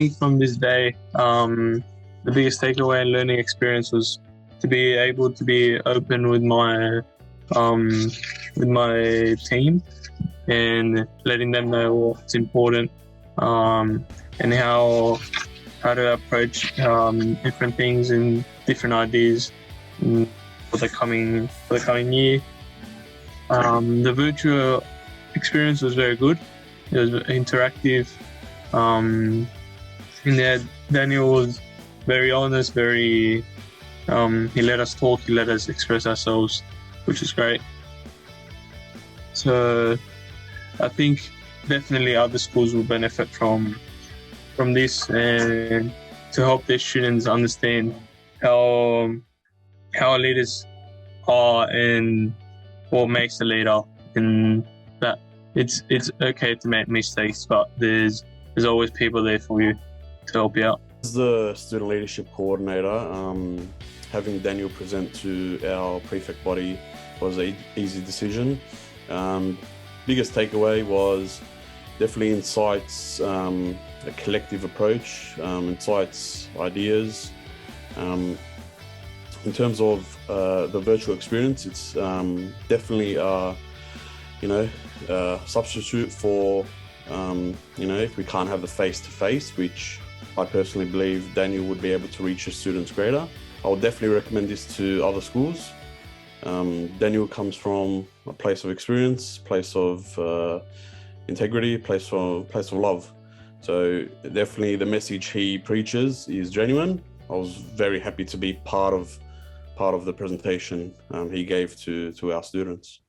think from this day, the biggest takeaway and learning experience was to be able to be open with my team and letting them know what's important and how to approach different things and different ideas for the coming year. The virtual experience was very good. It was interactive. And Daniel was very honest, he let us talk, he let us express ourselves, which is great. So I think definitely other schools will benefit from this, and to help their students understand how leaders are and what makes a leader, and that it's okay to make mistakes, but there's always people there for you to help you out. As the student leadership coordinator, having Daniel present to our prefect body was an easy decision. Biggest takeaway was definitely insights, a collective approach, insights, ideas. In terms of the virtual experience, it's definitely a substitute for if we can't have the face-to-face, which I personally believe Daniel would be able to reach his students greater. I would definitely recommend this to other schools. Daniel comes from a place of experience, place of integrity, place of love. So definitely the message he preaches is genuine. I was very happy to be part of the presentation he gave to our students.